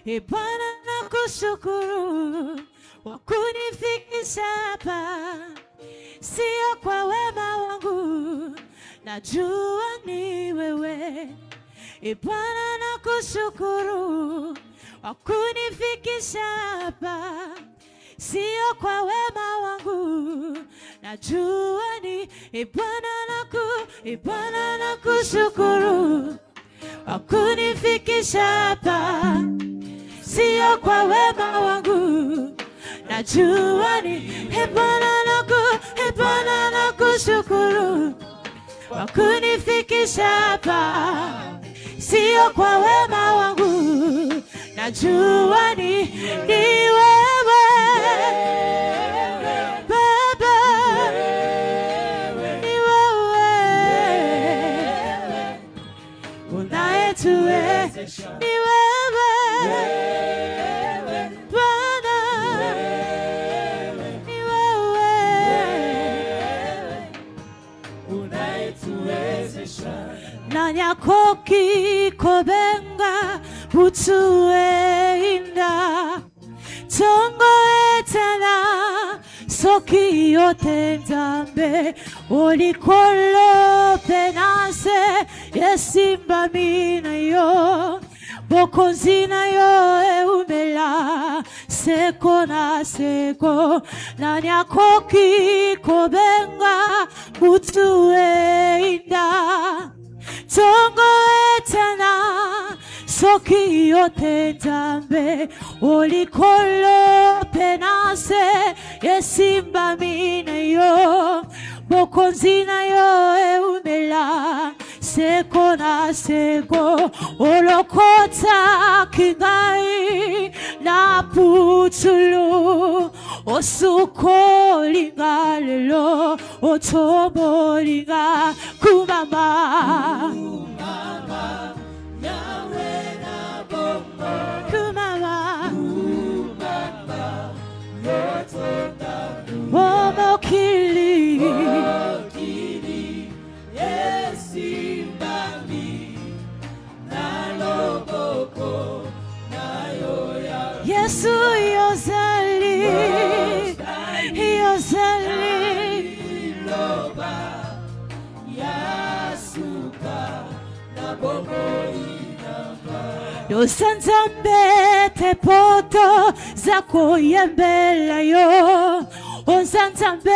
E Bwana nakushukuru kwa kunifikisha hapa, sio kwa wema wangu, najua ni wewe. E Bwana nakushukuru kwa kunifikisha hapa, sio kwa wema wangu, najua ni E Bwana nakushukuru kwa kunifikisha hapa, sio kwa wema wangu, najua ni E Bwana nakushukuru kwa kunifikisha hapa, sio kwa wema wangu, najua ni wewe Baba, ni wewe unayetuwezesha, ni wewe Bwana, ni wewe unayetuwezesha. Nanyako kikobenga butuenda tongo etana soki yotentambe olikolo penase yesimba mina yo bokonzina yo eumela seko na seko. Nanyako kikobenga butuenda tongo etana soki yotentambe olikolo penase yesimba mina yo bokonzina yo eumela seko na seko. Olokota kingai na putulu osuko lingalelo otobolinga kumama Omokili yesimbami naloboko nayoya Yesu yozali loba yasuka na bomo yosanzambe te poto zako yembela yo Osanzambe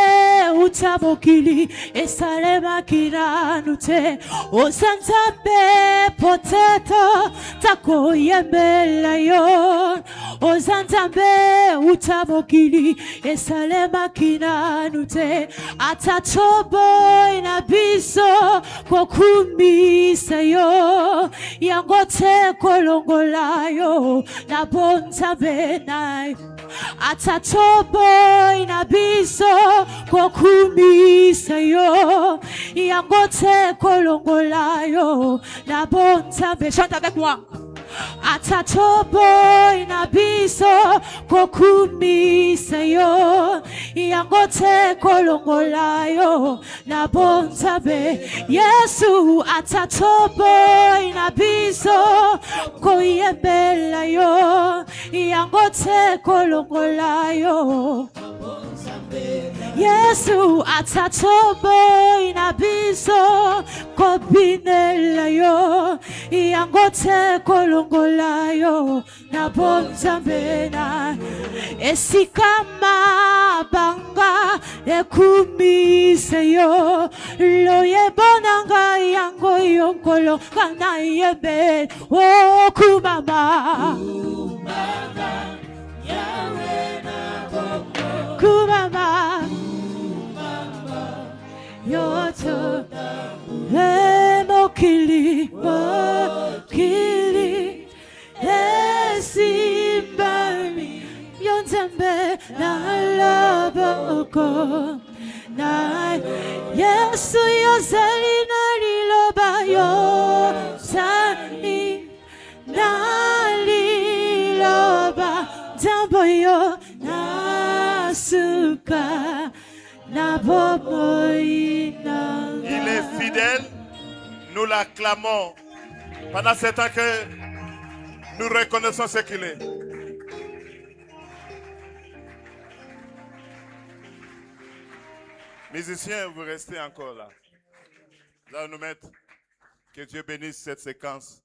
utamokili esalema kiranute Osanzambe potato tako yembela yo Osanzambe utamokili esalema kiranute Atatobo inabiso kwa kumbisa yo Yangote kolongola yo na bonzambe nayo Atatobo inabiso kwa kumisa yo Yangote kolongola yo na bonzambe. Chante avec moi. Atatobo inabiso kwa kumisa yo Yangote kolongola yo na bonzambe. Yesu atatobo inabiso kwa yembela yo Yangote kolongola yo Yesu atatobo inabiso kwa binela yo Yangote kolongola yo na bonzambe na esikama banga ekumise yo loye bonanga yango yonkolo kana yebe o kumama yawe na bongo kumama yoto mokili esimbami yonzambe na laboko na Yesu yozali na liloba yozali na liloba jambo yo nasuka na bobo inanga. Il est fidèle, nous l'acclamons. Pendant ce temps que Nous reconnaissons ce qu'il est. Musiciens, vous restez encore là. Nous allons nous mettre. Que Dieu bénisse cette séquence.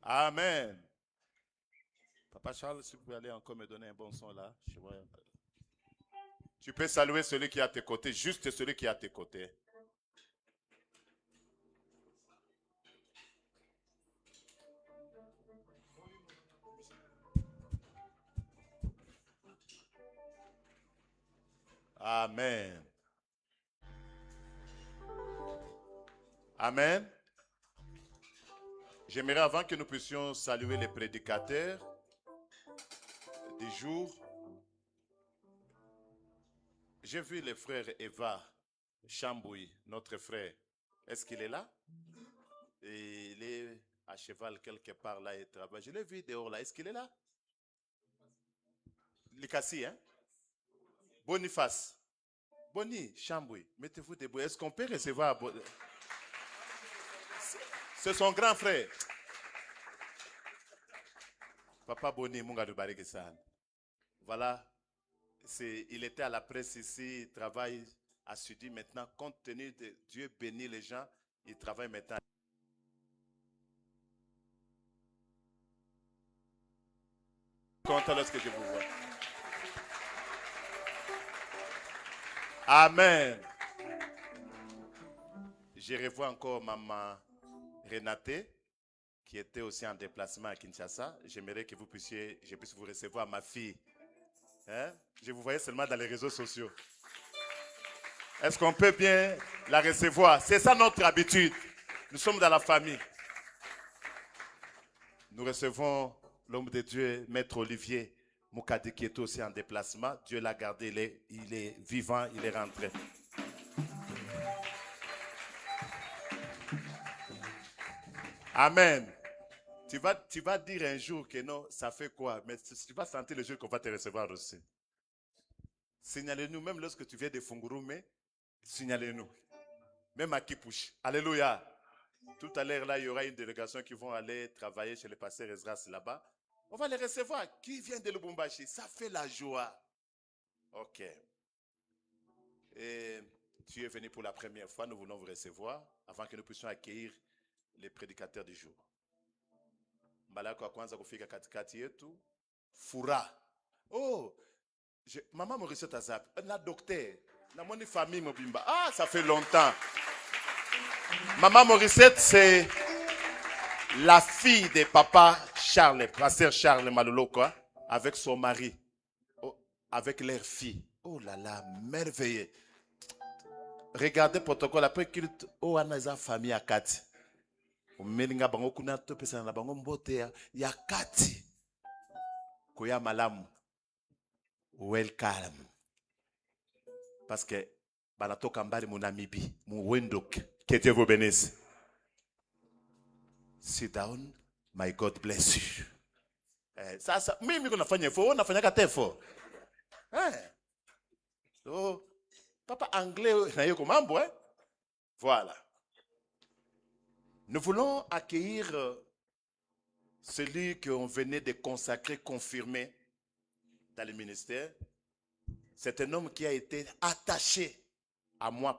Amen. Papa Charles, si vous pouvez aller encore me donner un bon son là. Je vois. Tu peux saluer celui qui est à tes côtés, juste celui qui est à tes côtés. Amen. Amen. J'aimerais avant que nous puissions saluer les prédicateurs du jour. J'ai vu le frère Eva Chamboui, notre frère. Est-ce qu'il est là? Et il est à cheval quelque part là et travaille. Je l'ai vu dehors là. Est-ce qu'il est là? Likassi, hein? Boniface. Boni, Chamboui, mettez-vous debout. Est-ce qu'on peut recevoir? C'est son grand frère. Papa Boni, Munga de Barikisan. Voilà. Il était à la presse ici, il travaille assidu maintenant. Compte tenu de Dieu bénit les gens, il travaille maintenant. Content lorsque je vous vois. Amen. Je revois encore maman Renate, qui était aussi en déplacement à Kinshasa. J'aimerais que je puisse vous recevoir, ma fille. Hein? Je vous voyais seulement dans les réseaux sociaux. Est-ce qu'on peut bien la recevoir? C'est ça notre habitude. Nous sommes dans la famille. Nous recevons l'homme de Dieu, Maître Olivier Moukadi, qui est aussi en déplacement. Dieu l'a gardé, il est vivant, il est rentré. Amen. Tu vas dire un jour que non, ça fait quoi? Mais tu vas sentir le jour qu'on va te recevoir aussi. Signalez-nous, même lorsque tu viens de Fungurume, signalez-nous. Même à Kipush. Alléluia. Tout à l'heure, là, il y aura une délégation qui vont aller travailler chez le pasteur Ezras là-bas. On va les recevoir. Qui vient de Lubumbashi? Ça fait la joie. Ok. Et tu es venu pour la première fois. Nous voulons vous recevoir avant que nous puissions accueillir les prédicateurs du jour. Malako wa kwanza kufika katikati yetu. Fura. Oh, maman Maurice Tazap, la docteur, la moni famille Mobimba. Ah, ça fait longtemps. Maman Morissette, c'est la fille de papa Charles, pasteur Charles Malolo, quoi, avec son mari, avec leur fille. Oh là là, merveilleux. Regardez le protocole, après qu'il oh, on a sa famille à Kati. Melinga bango kuna to pesa na bango mbote ya Kati. Koya malamu. Welcome. Parce que banatoka mbali mu Namibie, mu Windhoek. Que Dieu vous bénisse. Sit down. My God bless you. Sasa mimi kunafanya hivyo, unafanya katefo. So papa anglais na yoko mambo Voilà. Nous voulons accueillir celui qu'on venait de consacrer, confirmer dans le ministère. C'est un homme qui a été attaché à moi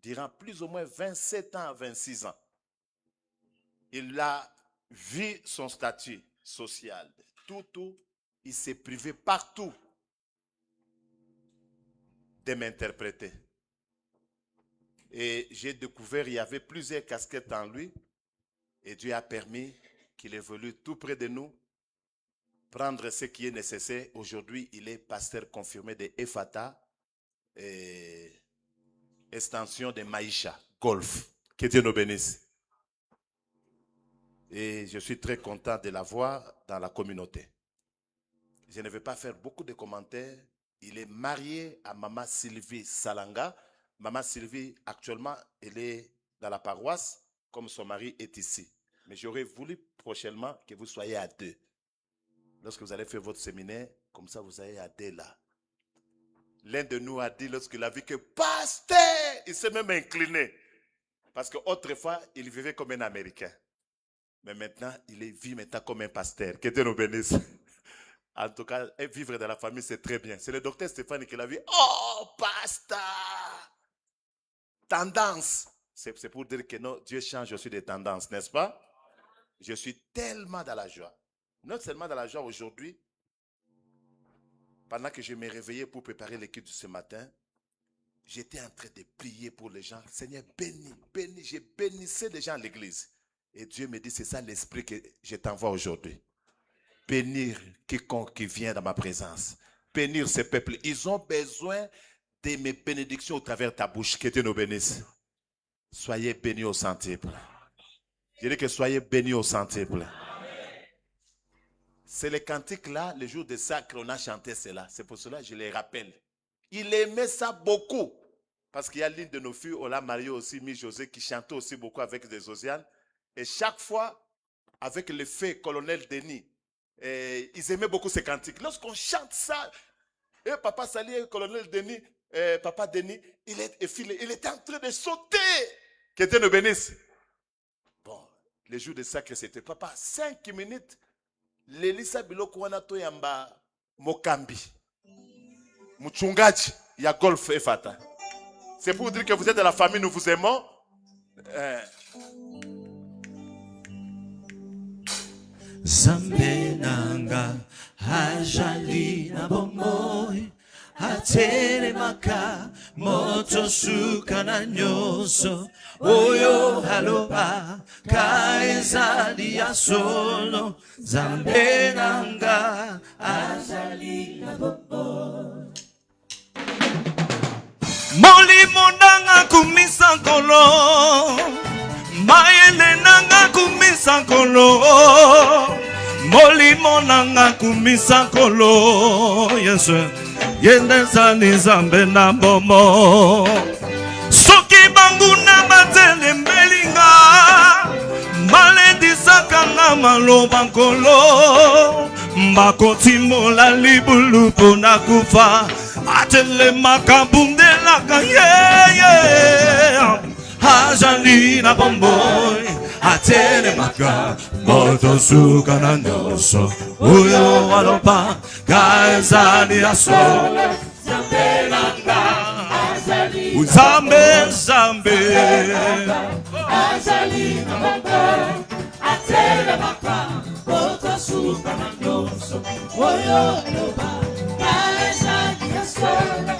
durant plus ou moins 27 ans, 26 ans. Il a vu son statut social. Tout, il s'est privé partout de m'interpréter. Et j'ai découvert qu'il y avait plusieurs casquettes en lui. Et Dieu a permis qu'il évolue tout près de nous, prendre ce qui est nécessaire. Aujourd'hui, il est pasteur confirmé de Efata, et extension de Maïcha, Golf. Que Dieu nous bénisse. Et je suis très content de l'avoir dans la communauté. Je ne vais pas faire beaucoup de commentaires. Il est marié à Maman Sylvie Salanga. Maman Sylvie, actuellement, elle est dans la paroisse, comme son mari est ici. Mais j'aurais voulu prochainement que vous soyez à deux. Lorsque vous allez faire votre séminaire, comme ça vous allez à deux là. L'un de nous a dit lorsqu'il a vu que pasteur, il s'est même incliné. Parce qu'autrefois, il vivait comme un Américain. Mais maintenant, vit maintenant comme un pasteur. Que Dieu nous bénisse. En tout cas, vivre dans la famille, c'est très bien. C'est le docteur Stéphane qui l'a vu. Oh, pasteur! Tendance. C'est pour dire que non, Dieu change aussi des tendances, n'est-ce pas? Je suis tellement dans la joie. Non seulement dans la joie aujourd'hui, pendant que je me réveillais pour préparer l'équipe de ce matin, j'étais en train de prier pour les gens. Seigneur, bénis, bénis. Je bénissais les gens à l'église. Et Dieu me dit, c'est ça l'esprit que je t'envoie aujourd'hui. Bénir quiconque qui vient dans ma présence. Bénir ces peuples. Ils ont besoin de mes bénédictions au travers de ta bouche. Que Dieu nous bénisse. Soyez bénis au centuple. Je dis que soyez bénis au centuple. C'est le cantique là, le jour de sacre, on a chanté cela. C'est pour cela que je les rappelle. Il aimait ça beaucoup. Parce qu'il y a l'une de nos filles, on l'a mariée aussi, Mi-José, qui chantait aussi beaucoup avec des Osianes. Et chaque fois, avec le fait colonel Denis, ils aimaient beaucoup ces cantiques. Lorsqu'on chante ça, et papa Sali, colonel Denis, papa Denis, il était en train de sauter. Que Dieu nous bénisse. Bon, le jour de sacre, c'était papa, 5 minutes. L'Elisa Biloko Wanato Yamba Mokambi. Muchungaji, ya golf et fata. C'est pour dire que vous êtes de la famille, nous vous aimons. Zambenanga ajali na bomoi atelemaka moto suka na nyoso oyo haloba kaezali ya solo Zambenanga ajali na bomoi molimo nanga kumisa kolo maele nanga kumisa kolo molimo nanga kumisa kolo yesu yende zani zambe na bomo soki banguna batele mbelinga malendisaka nga maloba nkolo mbakotimola libulu mpona kufa atelemaka bundelaka yeye ajali na bomboy atelemaka moto suka na nyoso oyo aloba kaezali ya solo Zambe Zambe ajali na bomboy atelemaka moto suka na nyoso oyo aloba kaezali ya solo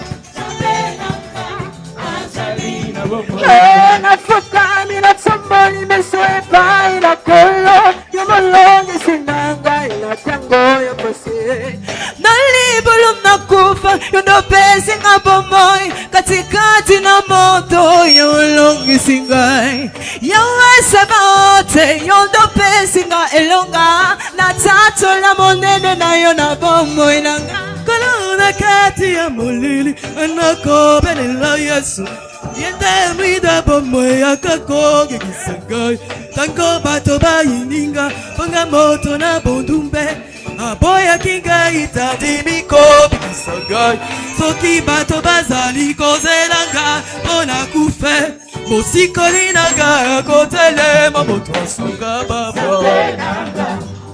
nafuka mina somebody mesoepa ila kolo yomolonge sinanga ila tango yopose nalibulu nakufa yondopesi ngabomoi katikati na moto yolongi singai yawese baote yondopesi nga elonga na tato la monene na yona bomoi nanga kolona kati ya molili anako benela yesu yende mwida bomoi akakoge kisangai tango bato bayininga ponga moto na bondumbe aboya kinga itadimiko bikisangai soki bato bazali kozelanga pona kufe mosikoli nanga kotelema moto asunga babo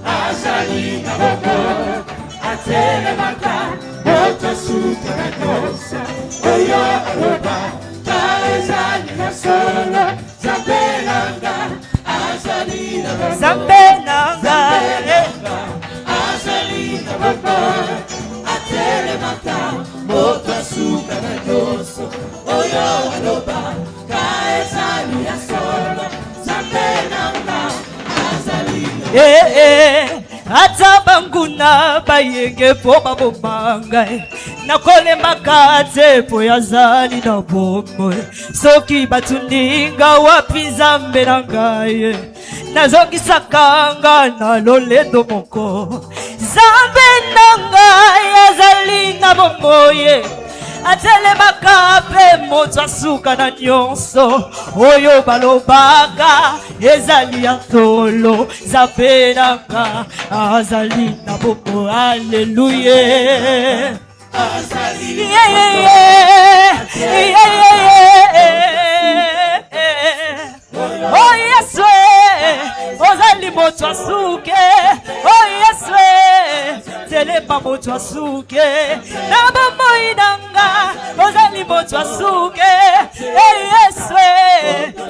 azali na babo atelemaka moto suka na nyosa oyo aloba kaezali na solo zambenanga azali na babo zambenanga azali na babo atelemaka moto suka na nyoso oyo aloba kaezali na solo zambenanga azali na ata banguna bayenge po babomanga nakolemaka te po yazali na bomoi soki batundinga wapi Nzambe na ngai nazongisaka nga na lolendo moko Nzambe na ngai yazali na bomoi atelemaka pe moto asuka na nyonso oyo balobaka ezali ya tolo Nzambe nanga azali na bomoi. Haleluya. azali Oh Yesu, ozali moto asuke. Oh Yesu, telema moto asuke. Na bomoi nanga, ozali moto asuke. Yesu,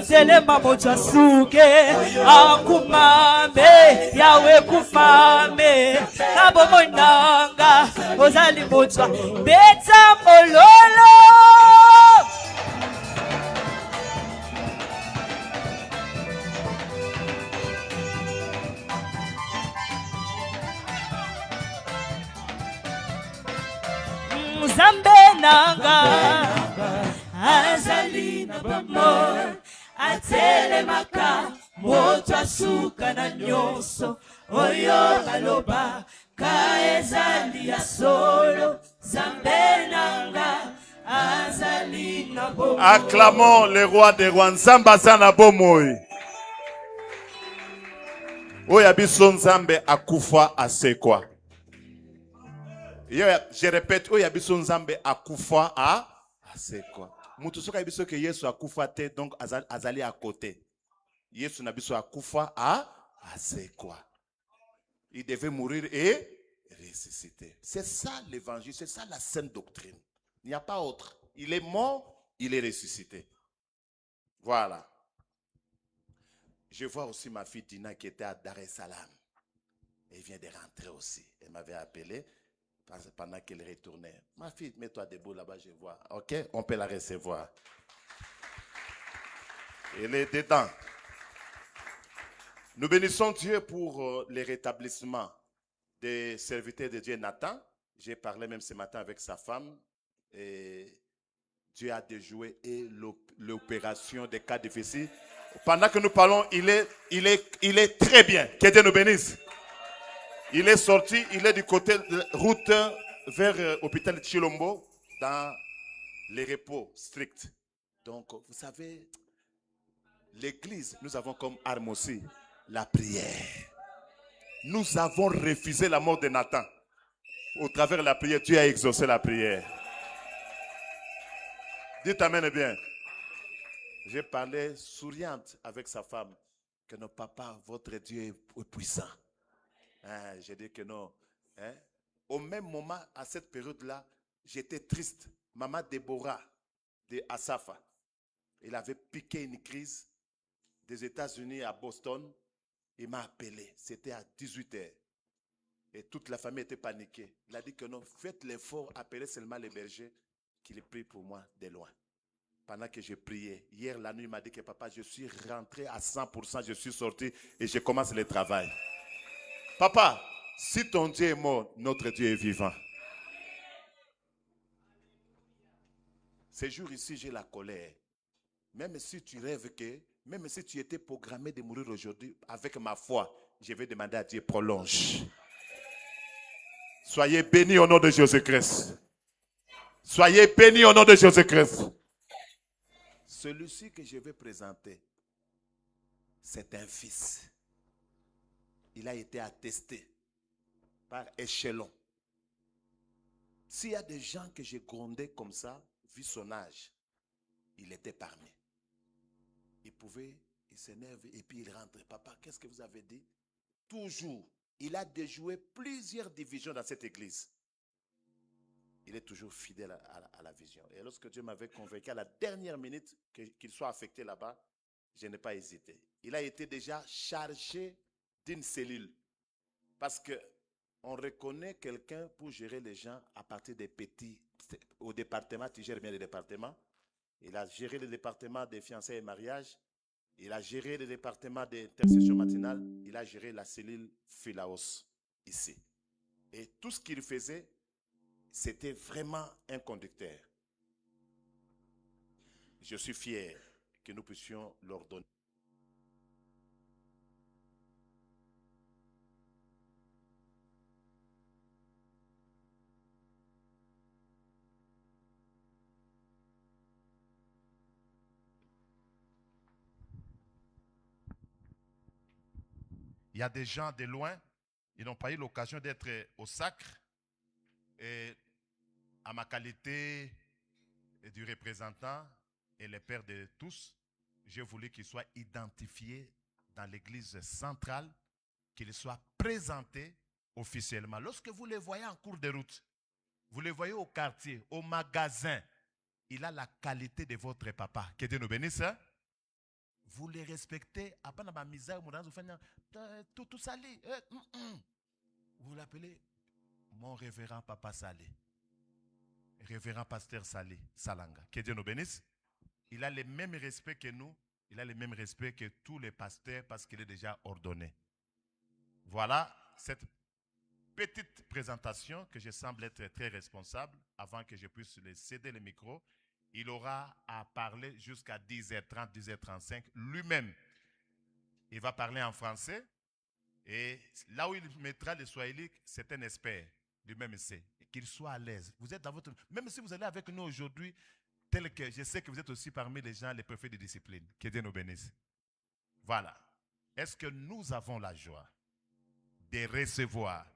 telema moto asuke. Akumame, Yawe kumame. Na bomoi nanga, ozali moto beta mololo. Zambe nanga azali na bamo atelemaka moto asuka na nyonso oyo aloba ka ezali ya solo. Zambe nanga azali na bamo. Acclamons le roi des rois. Nzamba sana bomoi. Oya biso nzambe akufa asekwa. Je répète, oya biso nzambe akufa asekwa. Mutu soka biso ke Yesu akufa te, donc azali à côté. Yesu na biso akufa asekwa. Il devait mourir et ressusciter. C'est ça l'évangile, c'est ça la sainte doctrine. Il n'y a pas autre. Il est mort, il est ressuscité. Voilà. Je vois aussi ma fille Dina qui était à Dar es Salaam. Elle vient de rentrer aussi. Elle m'avait appelé pendant qu'elle retournait. Ma fille, mets-toi debout là-bas, je vois. Ok, on peut la recevoir. Elle est dedans. Nous bénissons Dieu pour le rétablissement des serviteurs de Dieu Nathan. J'ai parlé même ce matin avec sa femme. Et Dieu a déjoué et l'opération des cas difficiles. Pendant que nous parlons, il est très bien. Que Dieu nous bénisse. Il est sorti, il est du côté route vers l'hôpital de Chilombo, dans les repos stricts. Donc, vous savez, l'église, nous avons comme arme aussi la prière. Nous avons refusé la mort de Nathan. Au travers de la prière, Dieu a exaucé la prière. Dites amen bien. J'ai parlé souriante avec sa femme que non, papa, votre Dieu est puissant. Hein, j'ai dit que non. Hein? Au même moment, à cette période-là, j'étais triste. Maman Déborah de Asafa, il avait piqué une crise des États-Unis à Boston. Il m'a appelé. C'était à 18h. Et toute la famille était paniquée. Il a dit que non, faites l'effort, appelez seulement les bergers qu'il prie pour moi de loin. Pendant que je priais, hier la nuit, il m'a dit que papa, je suis rentré à 100%, je suis sorti et je commence le travail. Papa, si ton Dieu est mort, notre Dieu est vivant. Ces jours ici, j'ai la colère. Même si tu rêves que, même si tu étais programmé de mourir aujourd'hui, avec ma foi, je vais demander à Dieu, prolonge. Soyez bénis au nom de Jésus-Christ. Soyez bénis au nom de Jésus-Christ. Celui-ci que je vais présenter, c'est un fils. Il a été attesté par échelon. S'il y a des gens que j'ai grondés comme ça, vu son âge, il était parmi. Il s'énerve et puis il rentre. Papa, qu'est-ce que vous avez dit? Toujours. Il a déjoué plusieurs divisions dans cette église. Il est toujours fidèle à la vision. Et lorsque Dieu m'avait convaincu à la dernière minute qu'il soit affecté là-bas, je n'ai pas hésité. Il a été déjà chargé d'une cellule. Parce qu'on reconnaît quelqu'un pour gérer les gens à partir des petits. Au département, tu gères bien les départements. Il a géré le département des fiançailles et mariages. Il a géré le département d'intercession matinale. Il a géré la cellule Philaos ici. Et tout ce qu'il faisait, c'était vraiment un conducteur. Je suis fier que nous puissions leur donner. Il y a des gens de loin, ils n'ont pas eu l'occasion d'être au sacre. Et à ma qualité du représentant et le père de tous, j'ai voulu qu'il soit identifié dans l'église centrale, qu'il soit présenté officiellement. Lorsque vous les voyez en cours de route, vous les voyez au quartier, au magasin, il a la qualité de votre papa. Que Dieu nous bénisse. Hein? Vous les respectez. Tout Sali. Vous l'appelez mon révérend papa Salé. Révérend pasteur Salé, Salanga. Que Dieu nous bénisse. Il a le même respect que nous. Il a le même respect que tous les pasteurs parce qu'il est déjà ordonné. Voilà cette petite présentation que je semble être très responsable avant que je puisse lui céder le micro. Il aura à parler jusqu'à 10h30, 10h35 lui-même. Il va parler en français et là où il mettra le swahili, c'est un expert. Lui-même sait. Qu'il soit à l'aise. Vous êtes dans votre... Même si vous allez avec nous aujourd'hui, tel que je sais que vous êtes aussi parmi les gens les préfets de discipline. Que Dieu nous bénisse. Voilà. Est-ce que nous avons la joie de recevoir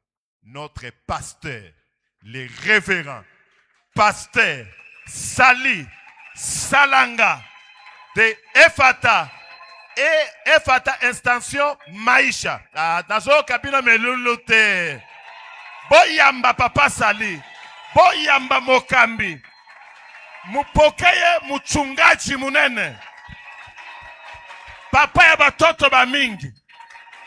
notre pasteur, le révérend pasteur Sali Salanga de Efata et Efata Extension Maïcha. Nazo kabino melulute. Boyamba papa Sali. Boyamba Mokambi. Mupokeye mchungaji munene. Papa ya batoto ba mingi.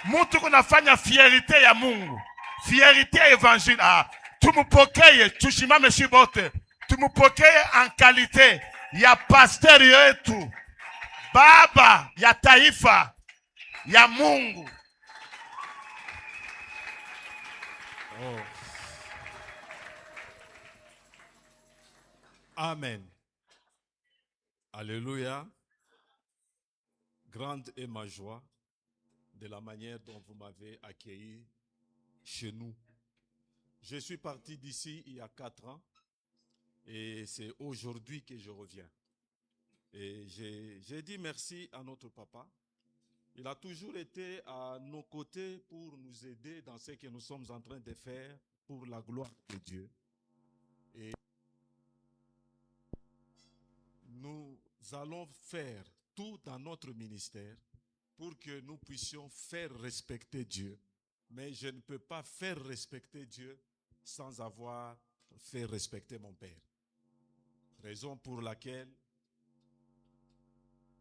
Mutu kunafanya fierite ya Mungu. Fierite ya evangile. Tumupokeye, tushimame shibote. Tumupokeye en qualité ya pasteur yetu. Baba ya taifa ya Mungu. Oh. Amen. Alléluia. Grande est ma joie de la manière dont vous m'avez accueilli chez nous. Je suis parti d'ici il y a 4 ans et c'est aujourd'hui que je reviens. Et j'ai dit merci à notre papa. Il a toujours été à nos côtés pour nous aider dans ce que nous sommes en train de faire pour la gloire de Dieu. Et nous allons faire tout dans notre ministère pour que nous puissions faire respecter Dieu. Mais je ne peux pas faire respecter Dieu sans avoir fait respecter mon Père. Raison pour laquelle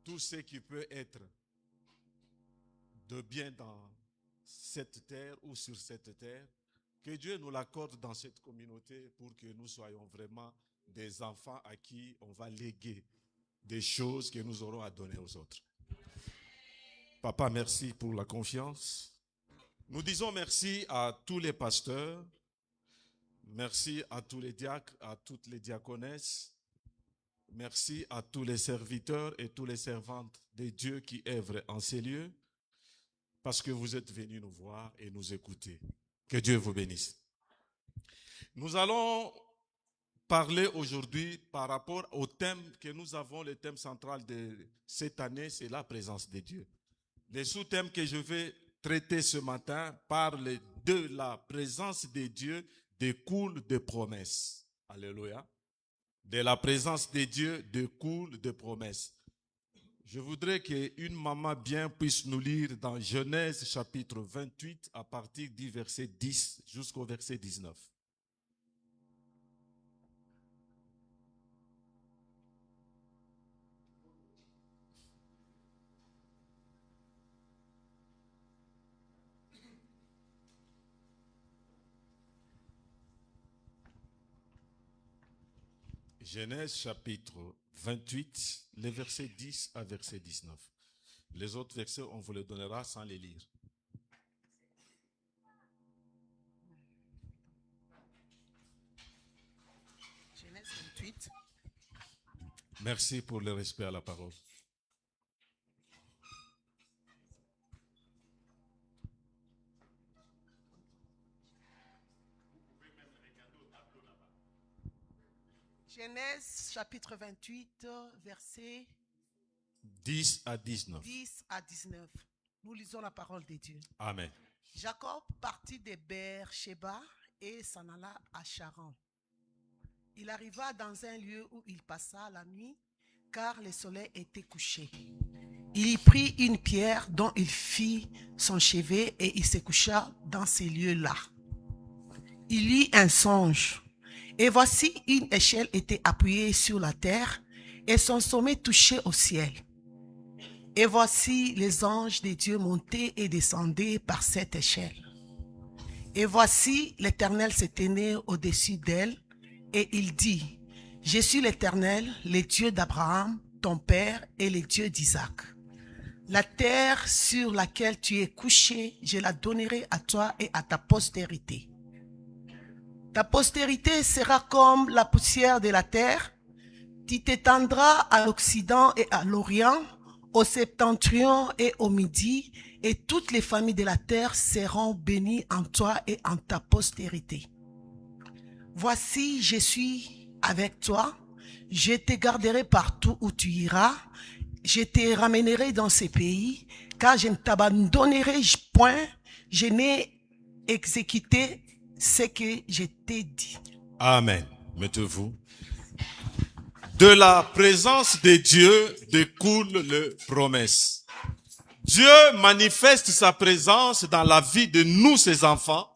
tout ce qui peut être de bien dans cette terre ou sur cette terre, que Dieu nous l'accorde dans cette communauté pour que nous soyons vraiment des enfants à qui on va léguer des choses que nous aurons à donner aux autres. Papa, merci pour la confiance. Nous disons merci à tous les pasteurs, merci à tous les diacres, à toutes les diaconesses, merci à tous les serviteurs et toutes les servantes de Dieu qui œuvrent en ces lieux, parce que vous êtes venus nous voir et nous écouter. Que Dieu vous bénisse. Nous allons parler aujourd'hui par rapport au thème que nous avons, le thème central de cette année, c'est la présence de Dieu. Les sous-thèmes que je vais traiter ce matin parlent de la présence de Dieu découle de promesses. Alléluia. De la présence de Dieu découle de promesses. Je voudrais qu'une maman bien puisse nous lire dans Genèse chapitre 28 à partir du verset 10 jusqu'au verset 19. Genèse chapitre 28, les versets 10 à verset 19. Les autres versets, on vous les donnera sans les lire. Genèse 28. Merci pour le respect à la parole. Genèse chapitre 28, versets 10 à 19. 10 à 19. Nous lisons la parole de Dieu. Amen. Jacob partit de Beer-Sheba et s'en alla à Charan. Il arriva dans un lieu où il passa la nuit, car le soleil était couché. Il y prit une pierre dont il fit son chevet et il se coucha dans ces lieux-là. Il eut un songe. Et voici, une échelle était appuyée sur la terre et son sommet touchait au ciel. Et voici, les anges de Dieu montaient et descendaient par cette échelle. Et voici, l'Éternel se tenait au-dessus d'elle et il dit, « Je suis l'Éternel, le Dieu d'Abraham, ton père, et le Dieu d'Isaac. La terre sur laquelle tu es couché, je la donnerai à toi et à ta postérité. Ta postérité sera comme la poussière de la terre. Tu t'étendras à l'Occident et à l'Orient, au septentrion et au Midi, et toutes les familles de la terre seront bénies en toi et en ta postérité. Voici, je suis avec toi, je te garderai partout où tu iras, je te ramènerai dans ces pays, car je ne t'abandonnerai point, je n'ai exécuté ce que je t'ai dit. » Amen. Mettez-vous. De la présence de Dieu découle les promesses. Dieu manifeste sa présence dans la vie de nous, ses enfants,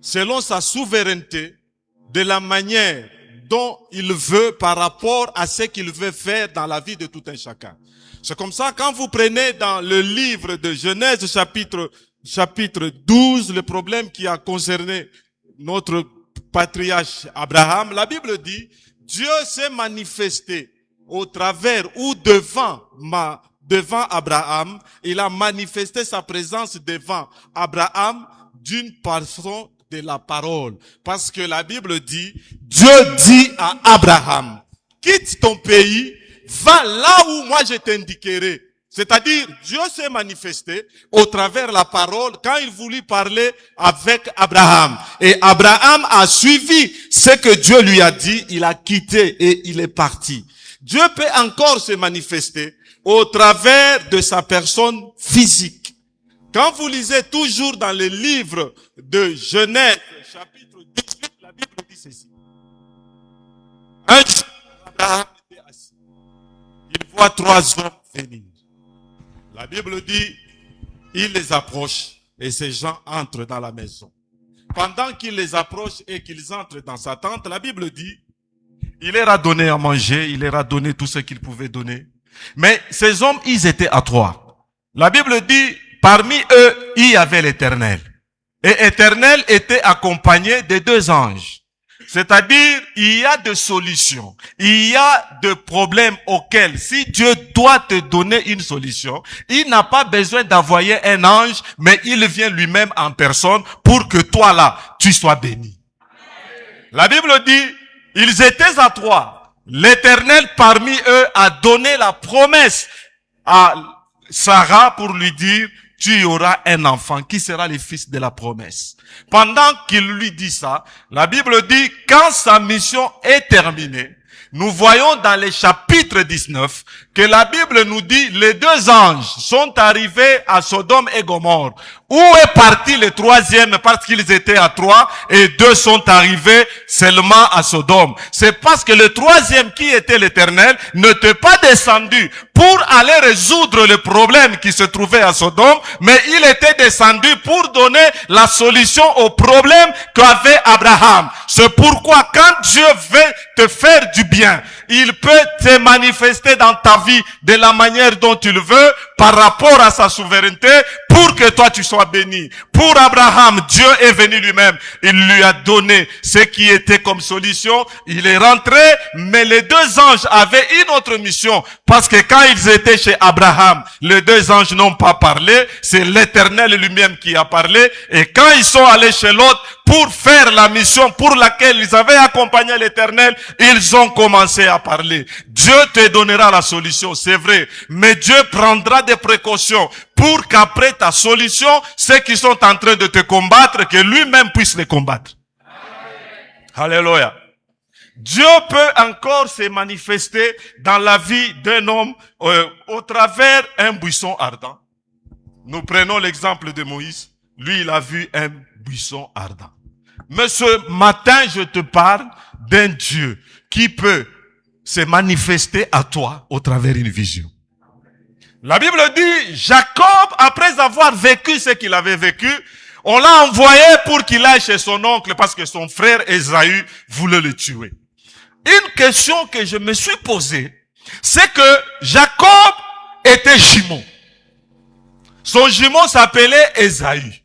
selon sa souveraineté, de la manière dont il veut par rapport à ce qu'il veut faire dans la vie de tout un chacun. C'est comme ça, quand vous prenez dans le livre de Genèse chapitre 12, le problème qui a concerné notre patriarche Abraham, la Bible dit, Dieu s'est manifesté au travers ou devant Abraham, il a manifesté sa présence devant Abraham d'une façon de la parole. Parce que la Bible dit, Dieu dit à Abraham, quitte ton pays, va là où moi je t'indiquerai. C'est-à-dire, Dieu s'est manifesté au travers la parole quand il voulut parler avec Abraham. Et Abraham a suivi ce que Dieu lui a dit, il a quitté et il est parti. Dieu peut encore se manifester au travers de sa personne physique. Quand vous lisez toujours dans le livre de Genèse, chapitre 18, la Bible dit ceci. Un jour, Abraham était assis. Il voit 3 hommes venir. La Bible dit, il les approche et ces gens entrent dans la maison. Pendant qu'il les approche et qu'ils entrent dans sa tente, la Bible dit, il leur a donné à manger, il leur a donné tout ce qu'il pouvait donner. Mais ces hommes, ils étaient à 3. La Bible dit, parmi eux, il y avait l'Éternel. Et l'Éternel était accompagné de 2 anges. C'est-à-dire, il y a des solutions. Il y a des problèmes auxquels, si Dieu doit te donner une solution, il n'a pas besoin d'envoyer un ange, mais il vient lui-même en personne pour que toi là, tu sois béni. La Bible dit, ils étaient à 3. L'Éternel parmi eux a donné la promesse à Sarah pour lui dire, tu auras un enfant qui sera le fils de la promesse. Pendant qu'il lui dit ça, la Bible dit, quand sa mission est terminée, nous voyons dans le chapitre 19 que la Bible nous dit, les 2 anges sont arrivés à Sodome et Gomorrhe. Où est parti le 3e parce qu'ils étaient à 3 et 2 sont arrivés seulement à Sodome. C'est parce que le 3e qui était l'Éternel n'était pas descendu pour aller résoudre le problème qui se trouvait à Sodome, mais il était descendu pour donner la solution au problème qu'avait Abraham. C'est pourquoi quand Dieu veut te faire du bien, il peut te manifester dans ta vie de la manière dont il veut par rapport à sa souveraineté pour que toi tu sois béni. Pour Abraham, Dieu est venu lui-même. Il lui a donné ce qui était comme solution. Il est rentré, mais les 2 anges avaient une autre mission. Parce que quand ils étaient chez Abraham, les 2 anges n'ont pas parlé. C'est l'Éternel lui-même qui a parlé. Et quand ils sont allés chez l'autre pour faire la mission pour laquelle ils avaient accompagné l'Éternel, ils ont commencé à parler. Dieu te donnera la solution, c'est vrai. Mais Dieu prendra des précautions pour qu'après ta solution, ceux qui sont en train de te combattre, que lui-même puisse les combattre. Alléluia. Dieu peut encore se manifester dans la vie d'un homme au travers un buisson ardent. Nous prenons l'exemple de Moïse. Lui, il a vu un buisson ardent. Mais ce matin, je te parle d'un Dieu qui peut se manifester à toi au travers d'une vision. La Bible dit, Jacob, après avoir vécu ce qu'il avait vécu, on l'a envoyé pour qu'il aille chez son oncle parce que son frère Ésaü voulait le tuer. Une question que je me suis posée, c'est que Jacob était jumeau. Son jumeau s'appelait Ésaü.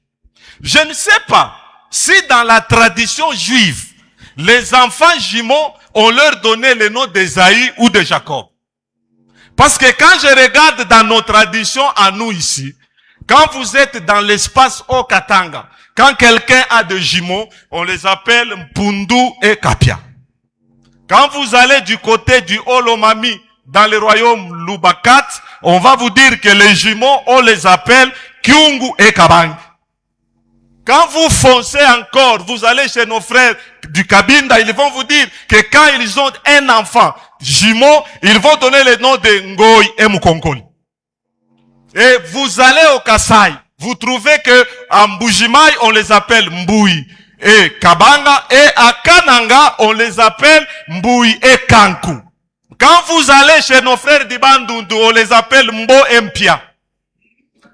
Je ne sais pas si dans la tradition juive, les enfants jumeaux, on leur donnait le nom d'Ésaü ou de Jacob. Parce que quand je regarde dans nos traditions à nous ici, quand vous êtes dans l'espace au Katanga, quand quelqu'un a des jumeaux, on les appelle Mpundu et Kapia. Quand vous allez du côté du Olomami, dans le royaume Lubakat, on va vous dire que les jumeaux, on les appelle Kyungu et Kabang. Quand vous foncez encore, vous allez chez nos frères du Kabinda, ils vont vous dire que quand ils ont un enfant jumeau, ils vont donner le nom de Ngoy et Mukonkoli. Et vous allez au Kasaï, vous trouvez que à Mbujimai, on les appelle Mbui et Kabanga, et à Kananga, on les appelle Mbui et Kanku. Quand vous allez chez nos frères d'Ibandundu, on les appelle Mbo et Mpia.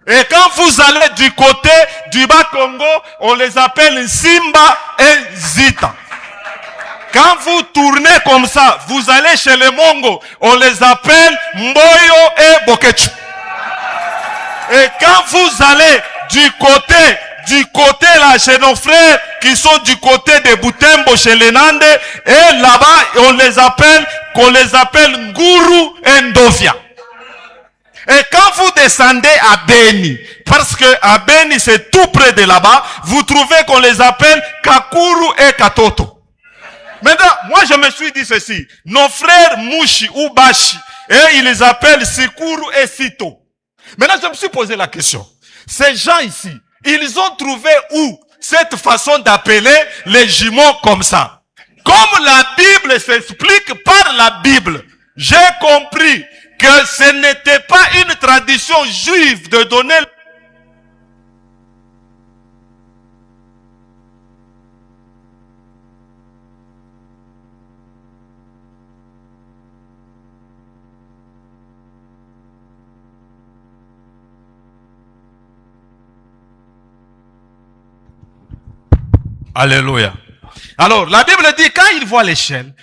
Et quand vous allez du côté du Bas-Congo, on les appelle Simba et Zita. Quand vous tournez comme ça, vous allez chez les Mongo, on les appelle Mboyo et Bokechu. Et quand vous allez du côté là, chez nos frères qui sont du côté de Butembo, chez les Nande, et là-bas, on les appelle Nguru et Ndovia. Et quand vous descendez à Beni, parce que à Beni c'est tout près de là-bas, vous trouvez qu'on les appelle Kakuru et Katoto. Maintenant, moi je me suis dit ceci, nos frères Mouchi ou Bashi, et ils les appellent Sikuru et Sito. Maintenant je me suis posé la question, ces gens ici, ils ont trouvé où cette façon d'appeler les jumeaux comme ça? Comme la Bible s'explique par la Bible, j'ai compris que ce n'était pas une tradition juive de donner. Alléluia. Alors, la Bible dit, quand il voit l'échelle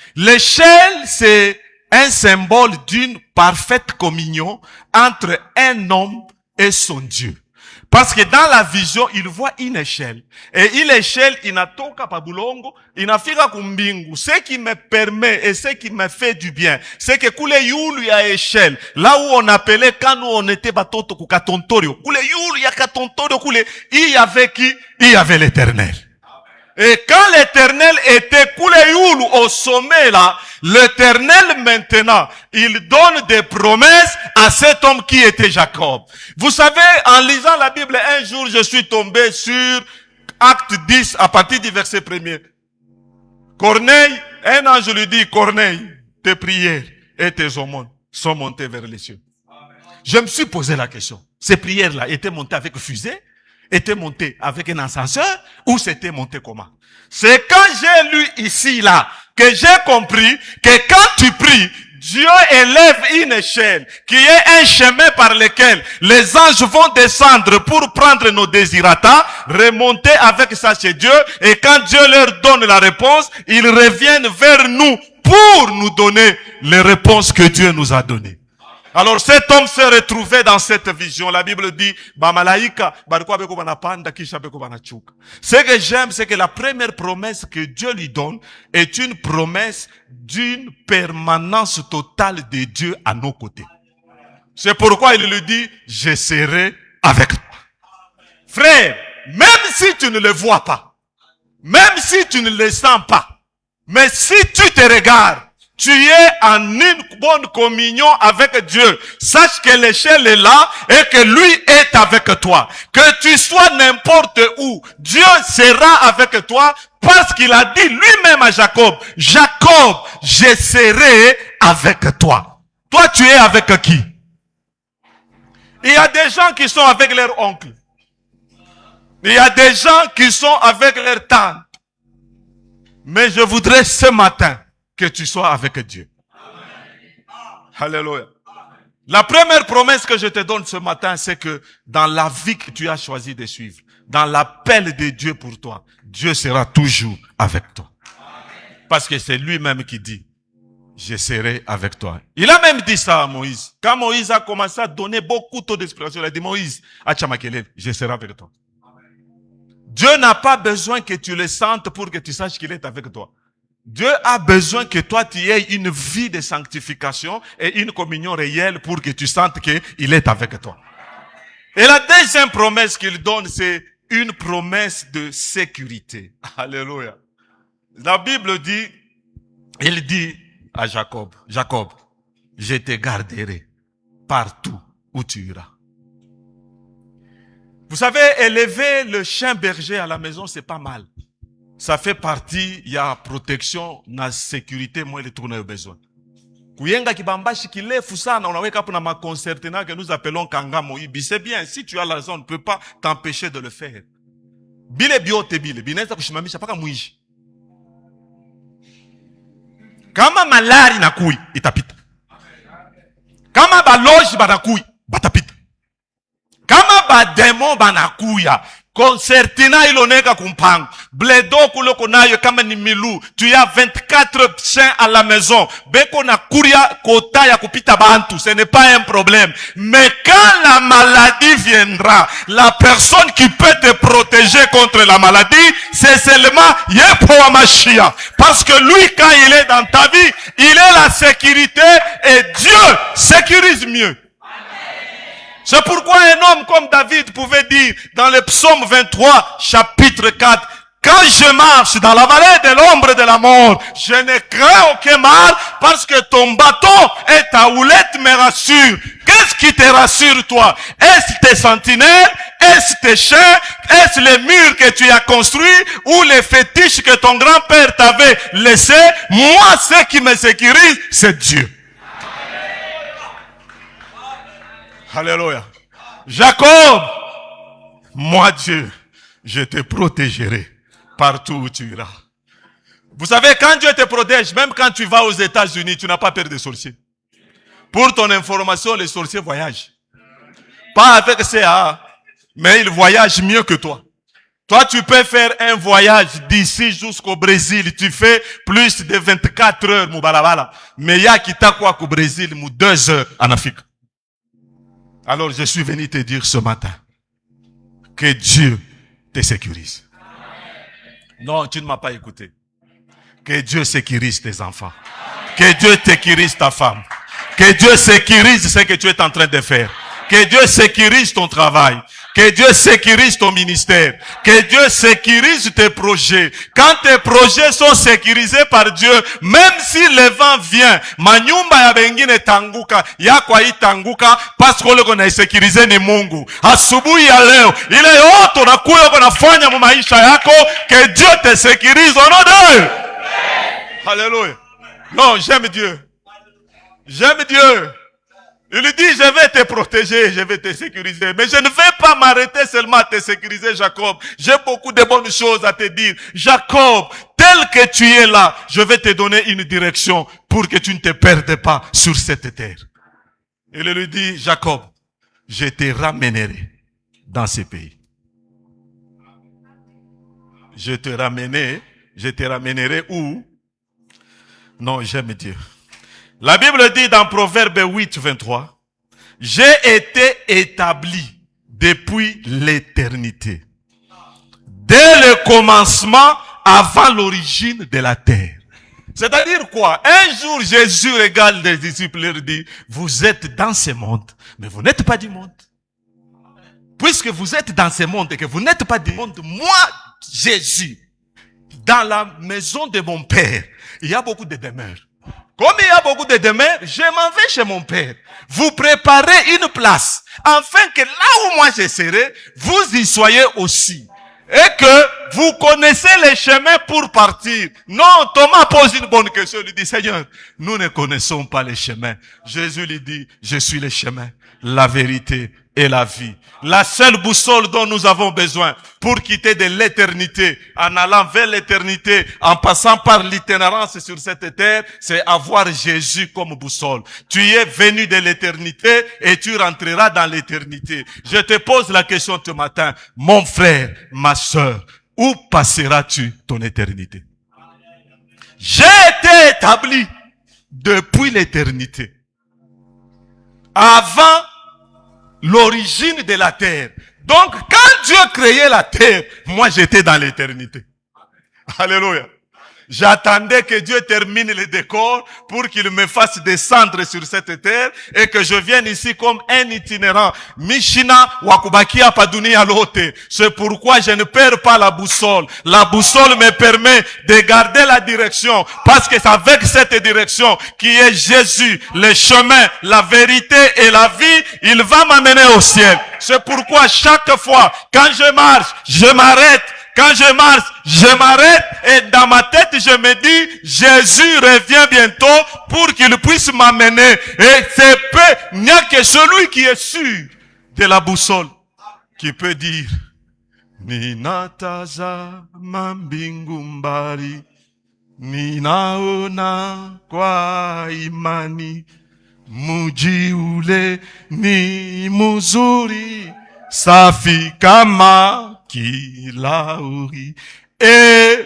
c'est un symbole d'une parfaite communion entre un homme et son Dieu. Parce que dans la vision, il voit une échelle. Et une échelle, inatoka pabulongo, inafika kumbingu. Ce qui me permet et ce qui me fait du bien, c'est que kule yulu ya échelle, là où on appelait quand nous on était batoto kukatontorio, kule yulu ya katontorio, kule, il y avait qui? Il y avait l'Éternel. Et quand l'Éternel était Kouleyoulou au sommet là, l'Éternel maintenant, il donne des promesses à cet homme qui était Jacob. Vous savez, en lisant la Bible, un jour je suis tombé sur Acte 10 à partir du verset 1er. Corneille, un ange lui dit, Corneille, tes prières et tes aumônes sont montées vers les cieux. Je me suis posé la question. Ces prières-là étaient montées avec fusée? Était monté avec un ascenseur ou c'était monté comment? C'est quand j'ai lu ici là que j'ai compris que quand tu pries, Dieu élève une échelle qui est un chemin par lequel les anges vont descendre pour prendre nos désirata, remonter avec ça chez Dieu, et quand Dieu leur donne la réponse, ils reviennent vers nous pour nous donner les réponses que Dieu nous a données. Alors cet homme s'est retrouvé dans cette vision. La Bible dit, ce que j'aime, c'est que la première promesse que Dieu lui donne est une promesse d'une permanence totale de Dieu à nos côtés. C'est pourquoi il lui dit, je serai avec toi. Frère, même si tu ne le vois pas, même si tu ne le sens pas, mais si tu te regardes, tu es en une bonne communion avec Dieu. Sache que l'échelle est là et que lui est avec toi. Que tu sois n'importe où, Dieu sera avec toi parce qu'il a dit lui-même à Jacob, Jacob, je serai avec toi. Toi, tu es avec qui? Il y a des gens qui sont avec leur oncle. Il y a des gens qui sont avec leur tante. Mais je voudrais ce matin que tu sois avec Dieu. Alléluia. La première promesse que je te donne ce matin, c'est que dans la vie que tu as choisi de suivre, dans l'appel de Dieu pour toi, Dieu sera toujours avec toi. Parce que c'est lui-même qui dit, je serai avec toi. Il a même dit ça à Moïse. Quand Moïse a commencé à donner beaucoup d'expressions, il a dit, Moïse, Achamakele, je serai avec toi. Dieu n'a pas besoin que tu le sentes pour que tu saches qu'il est avec toi. Dieu a besoin que toi tu aies une vie de sanctification et une communion réelle pour que tu sentes qu'il est avec toi. Et la deuxième promesse qu'il donne, c'est une promesse de sécurité. Alléluia. La Bible dit, il dit à Jacob, Jacob, je te garderai partout où tu iras. Vous savez, élever le chien berger à la maison, c'est pas mal. Ça fait partie, il y a protection, na sécurité, moi, il tourne au besoin. Kuyenga kibambashi kilefu sana, unaweka hapo na maconcertina que nous appelons kanga moibi. C'est bien, si tu as la raison, on ne peut pas t'empêcher de le faire. Bile biote bile, binaweza kushimamisha paka mwishi. Kama malari nakui, itapita. Kama baloji banakui, batapita. Kama bademo banakuya, concertina iloneka kumpango. Bledo kuloko nayo kama ni milou. Tu as 24 chiens à la maison. Beko na kuria kota ya kupita bantu. Ce n'est pas un problème. Mais quand la maladie viendra, la personne qui peut te protéger contre la maladie, c'est seulement Yehowa Mashiach. Parce que lui, quand il est dans ta vie, il est la sécurité et Dieu sécurise mieux. C'est pourquoi un homme comme David pouvait dire dans le psaume 23, chapitre 4, quand je marche dans la vallée de l'ombre de la mort, je ne crains aucun mal parce que ton bâton et ta houlette me rassurent. Qu'est-ce qui te rassure toi? Est-ce tes sentinelles? Est-ce tes chiens? Est-ce les murs que tu as construits ou les fétiches que ton grand-père t'avait laissés? Moi, ce qui me sécurise, c'est Dieu. Alléluia. Jacob, moi Dieu, je te protégerai partout où tu iras. Vous savez, quand Dieu te protège, même quand tu vas aux États-Unis, tu n'as pas peur des sorciers. Pour ton information, les sorciers voyagent. Pas avec CA, mais ils voyagent mieux que toi. Toi, tu peux faire un voyage d'ici jusqu'au Brésil. Tu fais plus de 24 heures, Moubalabala. Mais il y a qui t'a quoi qu'au Brésil, 2 heures en Afrique. Alors, je suis venu te dire ce matin que Dieu te sécurise. Non, tu ne m'as pas écouté. Que Dieu sécurise tes enfants. Que Dieu sécurise ta femme. Que Dieu sécurise ce que tu es en train de faire. Que Dieu sécurise ton travail. Que Dieu sécurise ton ministère. Que Dieu sécurise tes projets. Quand tes projets sont sécurisés par Dieu, même si le vent vient, manyumba ya bengine tanguka, yako haitanguka, parce que uko na sécurisé ni Mungu. Asubuhi ya leo, ile yote unakuwa unafanya mu maisha yako, que Dieu te sécurise au nom de Dieu. Alléluia. Non, j'aime Dieu. J'aime Dieu. Il dit, je vais te protéger, je vais te sécuriser. Mais je ne vais pas m'arrêter seulement à te sécuriser, Jacob. J'ai beaucoup de bonnes choses à te dire. Jacob, tel que tu es là, je vais te donner une direction pour que tu ne te perdes pas sur cette terre. Il lui dit, Jacob, je te ramènerai dans ce pays. Je te ramènerai où? Non, j'aime Dieu. La Bible dit dans Proverbe 8, 23, j'ai été établi depuis l'éternité, dès le commencement, avant l'origine de la terre. C'est-à-dire quoi? Un jour, Jésus regarde les disciples et leur dit, vous êtes dans ce monde, mais vous n'êtes pas du monde. Puisque vous êtes dans ce monde et que vous n'êtes pas du monde, moi, Jésus, dans la maison de mon Père, il y a beaucoup de demeures. Comme il y a beaucoup de demeures, je m'en vais chez mon Père. Vous préparez une place, afin que là où moi je serai, vous y soyez aussi. Et que vous connaissez les chemins pour partir. Non, Thomas pose une bonne question. Il dit, Seigneur, nous ne connaissons pas les chemins. Jésus lui dit, je suis le chemin, la vérité et la vie. La seule boussole dont nous avons besoin pour quitter de l'éternité, en allant vers l'éternité, en passant par l'itinérance sur cette terre, c'est avoir Jésus comme boussole. Tu es venu de l'éternité et tu rentreras dans l'éternité. Je te pose la question ce matin, mon frère, ma sœur, où passeras-tu ton éternité? J'ai été établi depuis l'éternité. Avant l'origine de la terre. Donc, quand Dieu créait la terre, moi j'étais dans l'éternité. Alléluia. J'attendais que Dieu termine le décor pour qu'il me fasse descendre sur cette terre et que je vienne ici comme un itinérant. Mishina wakubakia padunia lote. C'est pourquoi je ne perds pas la boussole. La boussole me permet de garder la direction parce que c'est avec cette direction qui est Jésus, le chemin, la vérité et la vie, il va m'amener au ciel. C'est pourquoi chaque fois, quand je marche, je m'arrête. Quand je marche, je m'arrête et dans ma tête, je me dis, Jésus revient bientôt pour qu'il puisse m'amener. Et c'est peu, il n'y a que celui qui est sûr de la boussole qui peut dire, Ninatazama mbingu mbali, ninaona kwa imani, mji ule ni mzuri, safi kama kilauri,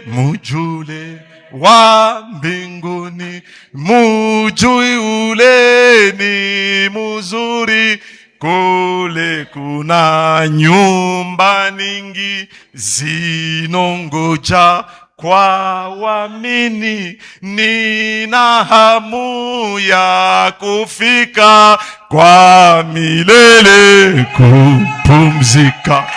mujule wa mbinguni, mujui ule ni mzuri, kule kuna nyumba nyingi zinongoja kwa waamini, nina hamu ya kufika kwa milele kupumzika.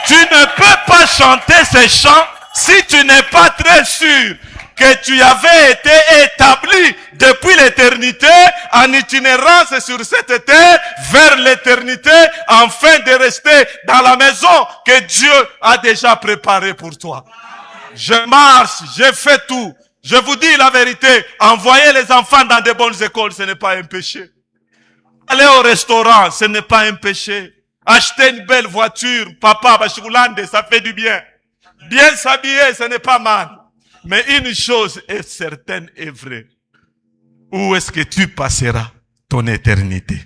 Tu ne peux pas chanter ces chants si tu n'es pas très sûr que tu avais été établi depuis l'éternité en itinérance sur cette terre vers l'éternité afin de rester dans la maison que Dieu a déjà préparée pour toi. Je marche, je fais tout. Je vous dis la vérité, envoyer les enfants dans de bonnes écoles, ce n'est pas un péché. Aller au restaurant, ce n'est pas un péché. Acheter une belle voiture, papa, Bashulande, ça fait du bien. Bien s'habiller, ce n'est pas mal. Mais une chose est certaine et vraie. Où est-ce que tu passeras ton éternité?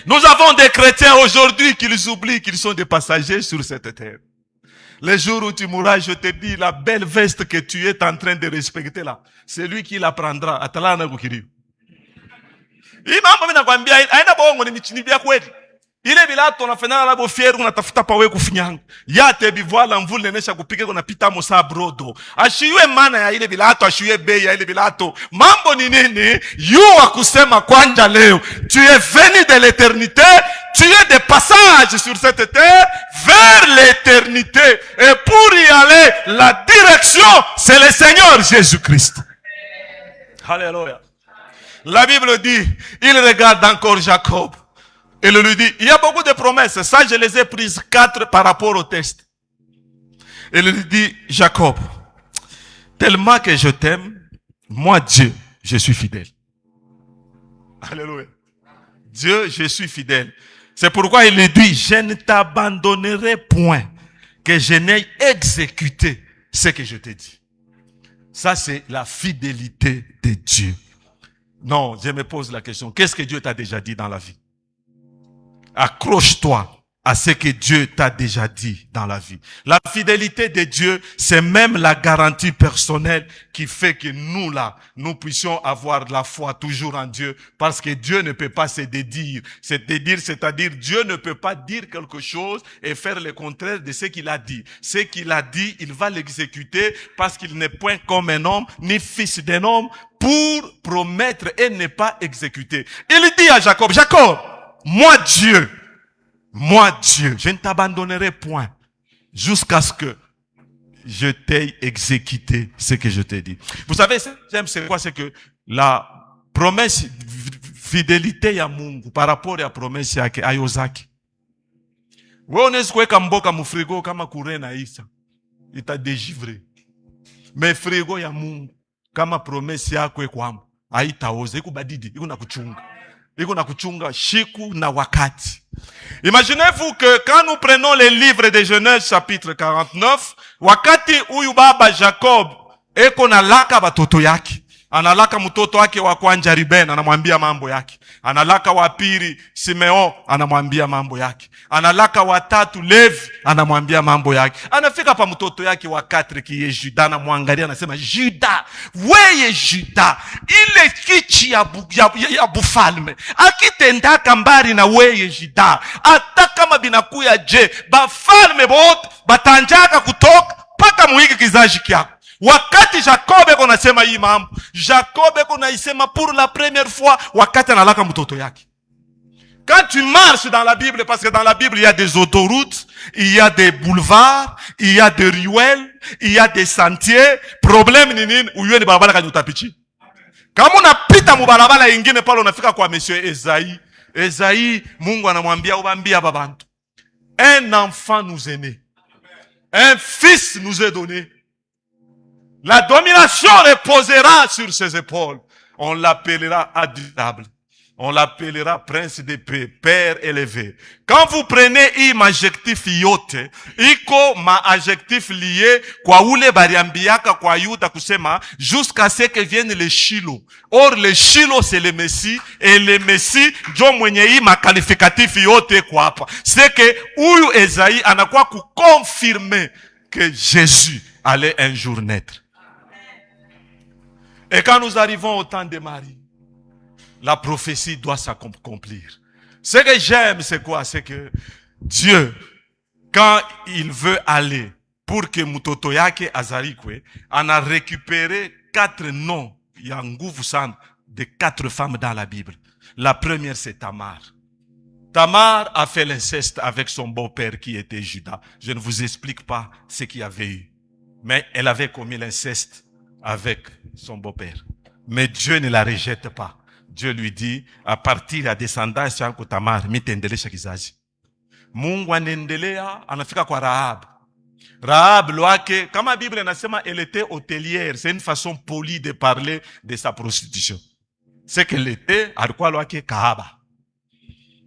Nous avons des chrétiens aujourd'hui qui oublient qu'ils sont des passagers sur cette terre. Le jour où tu mourras, je te dis, la belle veste que tu es en train de respecter là, c'est lui qui la prendra. Atalana kukiri. Ile vilato unafanyana nabo fieru unatafuta pawe kufinyanga. Yate bivala mvule nenesha kupike kunapita mosa brodo. Ashiwe maana ya ile vilato, ashiwe bei ya ile vilato. Mambo ni nini? Yua kusema kwanja leo. Tu es venu de l'éternité, tu es de passage sur cette terre vers l'éternité. Et pour y aller, la direction, c'est le Seigneur Jésus-Christ. Alléluia. La Bible dit, il regarde encore Jacob. Et il lui dit, il y a beaucoup de promesses. Ça, je les ai prises 4 par rapport au test. Et il lui dit, Jacob, tellement que je t'aime, moi, Dieu, je suis fidèle. Alléluia. Dieu, je suis fidèle. C'est pourquoi il lui dit, je ne t'abandonnerai point que je n'ai exécuté ce que je t'ai dit. Ça, c'est la fidélité de Dieu. Non, je me pose la question, qu'est-ce que Dieu t'a déjà dit dans la vie? Accroche-toi à ce que Dieu t'a déjà dit dans la vie. La fidélité de Dieu, c'est même la garantie personnelle qui fait que nous là, nous puissions avoir la foi toujours en Dieu, parce que Dieu ne peut pas se dédire. C'est-à-dire Dieu ne peut pas dire quelque chose et faire le contraire de ce qu'il a dit. Ce qu'il a dit, il va l'exécuter parce qu'il n'est point comme un homme, ni fils d'un homme, pour promettre et ne pas exécuter. Il dit à Jacob, Jacob, moi Dieu, je ne t'abandonnerai point jusqu'à ce que je t'ai exécuté ce que je t'ai dit. Vous savez, j'aime c'est quoi? C'est que la promesse, fidélité ya Mungu par rapport à la promesse yake ayozaki. Wewe unaweza kuweka mboka mfrigo kama kure na isa, itadejivre. Mais frigo ya Mungu kama promesse yako kwamba haitaoza, ikubadidi, iko na kuchunga shiku na wakati. Imaginez-vous que quand nous prenons les livres de Genèse chapitre 49, wakati huyu baba Jacob eko nalaka batoto yake, analaka mtoto wake wa kwanza Ruben, anamwambia mambo yake. Analaka wa pili Simeon, anamwambia mambo yake. Analaka wa tatu Levi, anamwambia mambo yake. Anafika pa mtoto yake wa 4 kiye Juda, anamwangalia anasema, Juda, weye Juda, ile kichi ya bufalme akitendaka mbari na weye Juda, hata kama binakuya je, bafalme bote batanjaka kutoka paka muhiki kizazi kyako. Wakati Jacob eko nasema hii mambo, Jacob eko naisema pour la première fois wakati analaka mtoto yake. Quand tu marches dans la Bible, parce que dans la Bible il y a des autoroutes, il y a des boulevards, il y a des ruelles, il y a des sentiers, problème ni nini? Uyue ni barabara kani utapichi. Kama unapita mubarabara ingine pale unafika kwa monsieur Esaïe. Esaïe, Mungu anamwambia ubambia babantu, un enfant nous est né, un fils nous est donné. La domination reposera sur ses épaules. On l'appellera admirable. On l'appellera prince de paix, père élevé. Quand vous prenez un adjectif yote, iko ma adjectif lié kwa ule bariambiaka kwa Yuda kusema jusqu'à ce que vienne le Shilo. Or le Shilo c'est le Messie, et le Messie ndio mwenye hii ma qualificatif yote kwa hapa. C'est que huyu Esaïe anakuwa kuconfirmer que Jésus allait un jour naître. Et quand nous arrivons au temps de Marie, la prophétie doit s'accomplir. Ce que j'aime, c'est quoi? C'est que Dieu, quand il veut aller pour que mutoto yake azarikwe, on a récupéré 4 noms, il y a nguvu sana, de 4 femmes dans la Bible. La première, c'est Tamar. Tamar a fait l'inceste avec son beau-père qui était Judas. Je ne vous explique pas ce qu'il y avait eu. Mais elle avait commis l'inceste avec son beau-père. Mais Dieu ne la rejette pas. Dieu lui dit, à partir de la descendance yangu Tamar, mitendelesha kizazi. Mungu anaendelea, anafika kwa Rahab. Rahab loake, kama Bible inasema, elle était hôtelière. C'est une façon polie de parler de sa prostitution. C'est qu'elle était, alikuwa loake kahaba.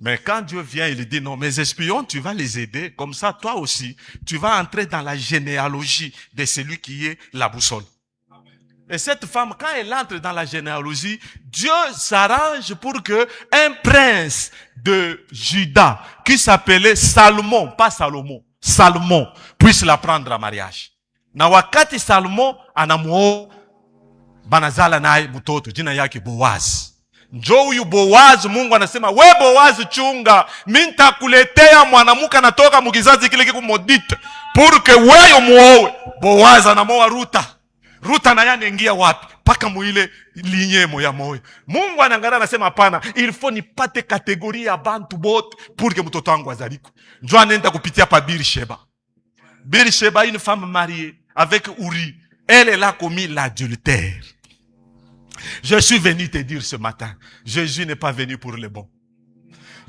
Mais quand Dieu vient, il dit, non, mes espions, tu vas les aider. Comme ça, toi aussi, tu vas entrer dans la généalogie de celui qui est la boussole. Et cette femme, quand elle entre dans la généalogie, Dieu s'arrange pour que un prince de Juda, qui s'appelait Salomon, pas Salomon, Salomon, puisse la prendre en mariage. Na wakati Salomon anamuoa, banazala naye mtoto, jina yake Boaz. Njoo huyu Boaz, Mungu anasema, we Boaz chunga, mimi nitakuletea mwanamke anatoka mukizazi kile kiko modite, pour que wewe muoe. Boaz anamoa Ruta. Ruta na yana ingia wapi? Paka muile linyemo ya moyo. Mungu anaangalia anasema hapana, il faut nipate kategoria ya bantu bote pour que mtoto wangu azalike. Njoo anaenda kupitia pa Birsheba. Birsheba, une femme mariée avec Uri, elle a commis l'adultère. Je suis venu te dire ce matin, Jésus n'est pas venu pour les bons.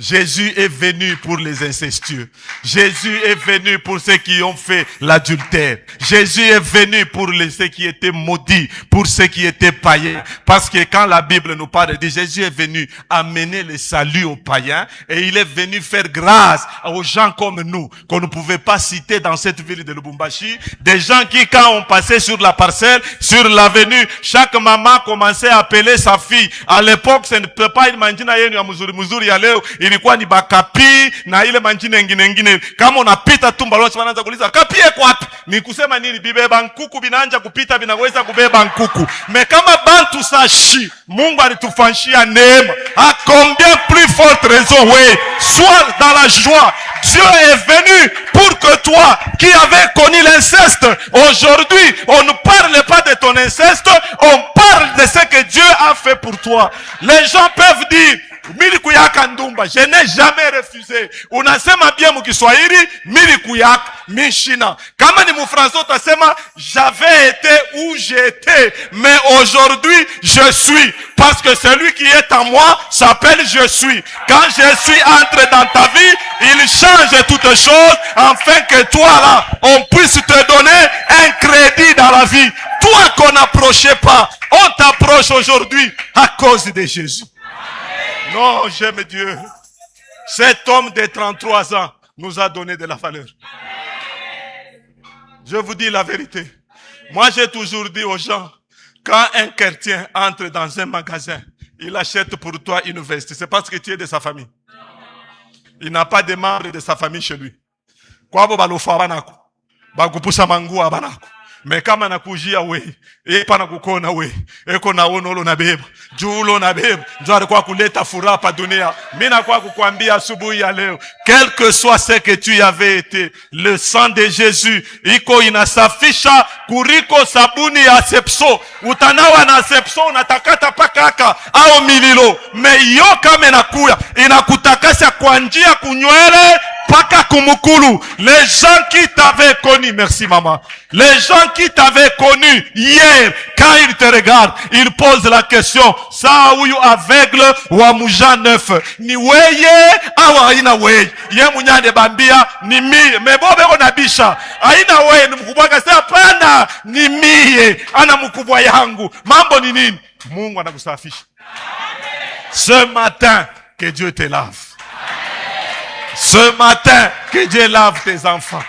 Jésus est venu pour les incestueux. Jésus est venu pour ceux qui ont fait l'adultère. Jésus est venu pour ceux qui étaient maudits, pour ceux qui étaient païens. Parce que quand la Bible nous parle de Jésus est venu amener le salut aux païens, et il est venu faire grâce aux gens comme nous, qu'on ne pouvait pas citer dans cette ville de Lubumbashi. Des gens qui, quand on passait sur la parcelle, sur l'avenue, chaque maman commençait à appeler sa fille. À l'époque, ce ne peut pas une manjina yenu ya muzuri ya leo. Ilikuwa ni bakapi na ile manjine ngine. Kama unapita tu mbalosi wanaanza kuuliza kapi iko wapi? Ni kusema nini? Bibeba nkuku binaanza kupita binaweza kubeba nkuku. Mais kama bantu sashi, Mungu alitufanshia neema. A combien plus forte raison, oui, sois dans la joie. Dieu est venu pour que toi qui avais connu l'inceste, aujourd'hui, on ne parle pas de ton inceste, on parle de ce que Dieu a fait pour toi. Les gens peuvent dire, mili kuyaka ndumba, je n'ai jamais refusé. Unasema bien mukiswahili, mili kuyaka, mishina. Kama ni mufrançais utasema, j'avais été où j'étais, mais aujourd'hui, je suis. Parce que celui qui est en moi s'appelle je suis. Quand je suis entré dans ta vie, il change toutes choses, afin que toi là, on puisse te donner un crédit dans la vie. Toi qu'on n'approchait pas, on t'approche aujourd'hui à cause de Jésus. Non, j'aime Dieu. Cet homme de 33 ans nous a donné de la valeur. Je vous dis la vérité. Moi, j'ai toujours dit aux gens, quand un chrétien entre dans un magasin, il achète pour toi une veste. C'est parce que tu es de sa famille. Il n'a pas de membres de sa famille chez lui. Kwa bo balofa abanako. Bakupusa mangu abanako. Mais kama nakujia we, pana kukona we, eko naona ulo nabeba, juu ulo nabeba, ndio alikuwa kuleta furaha pa dunia. Mimi nakuwa kukuambia asubuhi ya leo, quel que soit ce que tu avais été, le sang de Jésus iko inasafisha kuriko sabuni ya sepso. Utanawa na sepso unatakata pakaka au mililo, meyo kama inakuya inakutakasa kwa njia kunywele paka kumukulu. Les gens qui t'avaient connu, merci maman, les gens qui t'avaient connu hier, quand ils te regardent, ils posent la question, ça huyu aveugle wa muja neuf, ni weye awa haina weye, ye munyande bambia ni mie, mebobe konabisha, haina weye ni mkubwa kasi hapana, ni mie, ana mkubwa yangu, mambo ni nini? Mungu anakusafisha. Ce matin, que Dieu te lave. Ce matin, que Dieu lave tes enfants.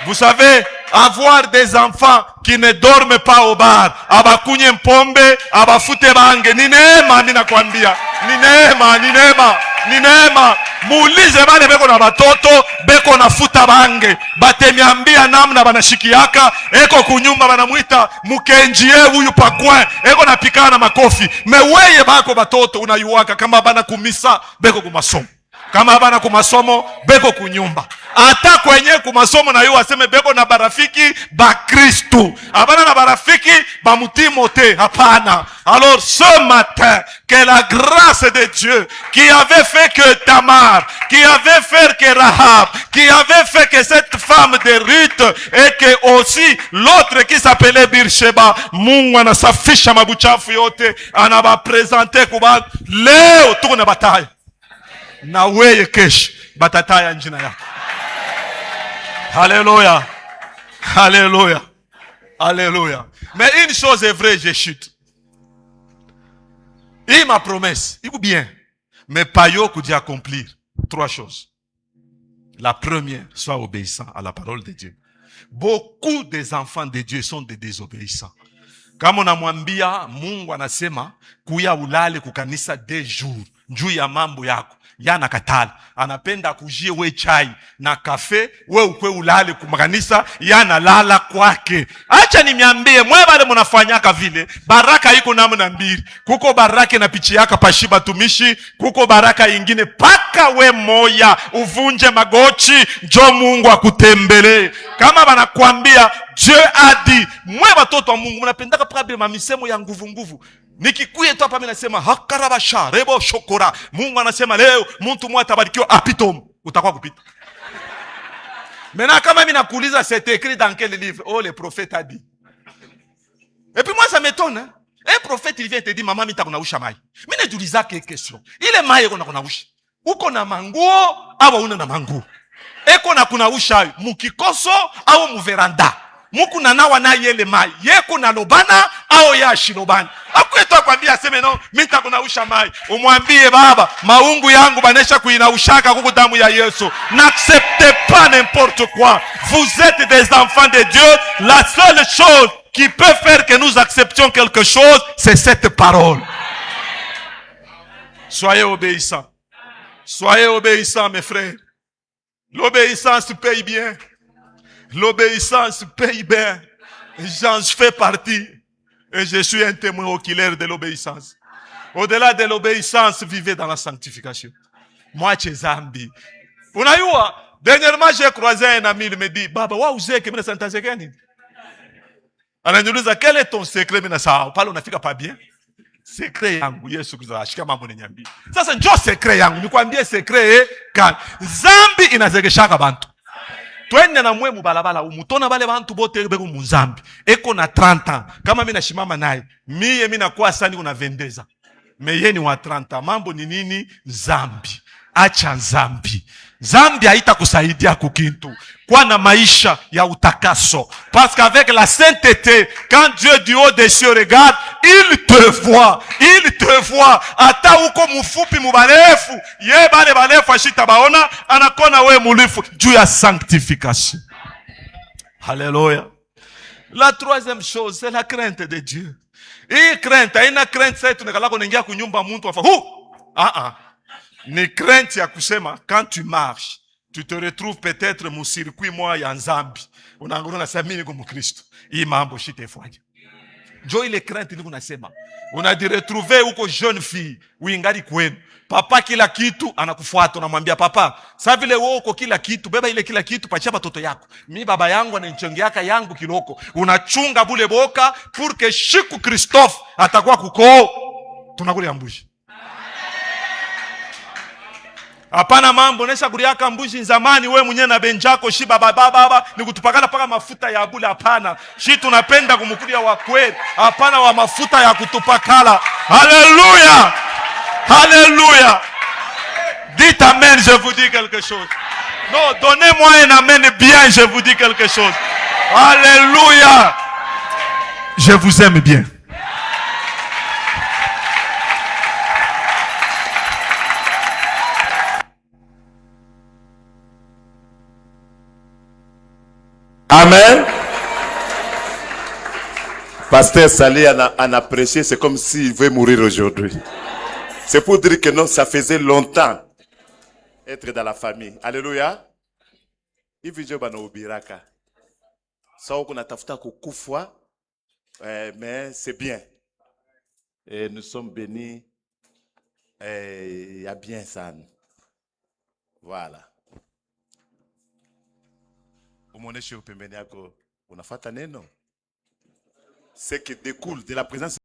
Vous savez, avoir des enfants qui ne dorment pas au bar, abakunye mpombe, abafute bange, ni neema, mina kwambia, ni neema, ni neema, ni neema. Muulize bale beko na batoto, beko na futa bange, batemiambia namna banashikiaka, eko kunyumba banamuita, mukenjie huyu pakwen, eko napikana makofi. Meweye bako batoto, unayuwaka, kama bana kumisa, beko kumasomo. Kama bana kumasomo, beko kunyumba. Ata kwenye kumasomo na yu aseme beko na barafiki ba Kristu. Abana na barafiki ba mutimote. Hapana. Alors ce matin, que la grâce de Dieu qui avait fait que Tamar, qui avait fait que Rahab, qui avait fait que cette femme de Ruth, et que aussi l'autre qui s'appelait Birsheba, Mungu anasafisha mabuchafu yote, anaba présenter kuba leo tuko na bataille. Na weye kesh batataya njina yako. Alléluia. Alléluia. Alléluia. Mais une chose est vraie, je chute. Il m'a promesse, il est bien. Mais pas yo que Dieu accomplir 3 choses. La première, sois obéissant à la parole de Dieu. Beaucoup des enfants de Dieu sont des désobéissants. Kama unamwambia Mungu anasema kuya ulale kukanisa 2 jours juu ya mambo yako, yana katala, anapenda kujie we chai na kafe, we ukwe ulale kumakanisa, yana lala kwake. Acha nimiambie, mwe bale munafanyaka vile, baraka iko namna mbili. Kuko baraka na pichi yaka pashiba tumishi, kuko baraka ingine paka we moya, uvunje magochi, njo Mungu akutembele. Kama banakuambia, Dieu a dit, mwe batoto wa Mungu, munapendaka prabe mamisemo ya nguvu. Nikikuye tu hapa mimi nasema hakarabasha rebo shokora. Mungu anasema leo mtu mmoja atabarikiwa apito, utakuwa kupita. Maintenant kama mimi nakuuliza c'est écrit dans quel livre? Oh, le prophète a dit. Et puis moi ça m'étonne. Hein? Un prophète il vient te dire maman mitakunausha mai. Mimi najiuliza quelle question. Ile mai yako nakunausha. Uko na manguo au una na manguo? Eko na kunausha mukikoso au muveranda? Muku na nawa na yele mai. Yeko na lobana au ya shilobana. Akueto kwambia aseme no, mimi nitakunausha mai. Umwambie baba, maungu yangu banesha kuinaushaka kuko damu ya Yesu. N'acceptez pas n'importe quoi. Vous êtes des enfants de Dieu. La seule chose qui peut faire que nous acceptions quelque chose, c'est cette parole. Soyez obéissants. Soyez obéissants, mes frères. L'obéissance paye bien. L'obéissance paye bien. J'en fais partie. Et je suis un témoin oculaire de l'obéissance. Au-delà de l'obéissance, vivez dans la sanctification. Moi, c'est Zambi. Unayua, dernièrement, j'ai croisé un ami, il me dit, Baba, wa uze ke mina santaze gani? Ananiuliza, quel est ton secret? Mina sawa, pale unafika pa bien. Secret yangu, Yesu Kristo ashika mambo ninyambia. Sasa njoo secret yangu, nikwambie secret kan. Zambi inazegeshaka bantu. Twende na mwe mubalabala umutona bale bantu bote beko muzambi. Eko na 30 ans. Kama mimi nashimama naye, mimi nakuwa sasa niko na 22 ans. Meye ni wa 30 ans. Mambo ni nini? Zambi. Acha zambi. Zambi haitakusaidia kukintu. Kwa na maisha ya utakaso. Parce qu'avec la sainteté, quand Dieu du haut des cieux regarde, il te voit. Il te voit. Ata uko mufupi mubalefu. Ye bale balefu ashita baona. Anakona we mulifu. Juu ya sanctification. Alléluia. La troisième chose, c'est la crainte de Dieu. Hii crainte, haina crainte sasa tunakalako kuingia kunyumba mtu afa. Ni crainte ya kusema quand tu marches, tu te retrouves peut-être mu circuit moya ya nzambi. Unaangalia na sasa mimi ni Mkristo. Hii mambo shitefanya. Jo ile crainte ni kunasema. Unajiretrouver uko jeune fille, uingali kwenu. Papa kila kitu anakufuata, unamwambia papa, sasa vile wewe uko kila kitu, beba ile kila kitu pachia watoto yako. Mimi baba yangu ananichongeaka yangu kiloko. Unachunga bule boka pour que shiku Christophe atakuwa kuko. Tunakulia mbushi. Hapana mambo nesha kuliaka mbushi zamani wewe mwenyewe na benjako shi baba ni kutupakana paka mafuta ya bule hapana. Shi tunapenda kumkulia wa kweli. Hapana wa mafuta ya kutupakala. Hallelujah. Alléluia. Dites amen, je vous dis quelque chose. Non, donnez-moi un amen bien, je vous dis quelque chose. Alléluia. Je vous aime bien. Amen. Pasteur Salé en a prêché, c'est comme s'il veut mourir aujourd'hui. C'est pour dire que non, ça faisait longtemps être dans la famille. Alléluia. Hivi ndio bana ubiraka. Sawa kuna tafuta kukufwa, mais c'est bien. Et nous sommes bénis. Il y a bien ça. Voilà. Umuoneshe upembeni yako unafuata neno. Ce qui découle de la présence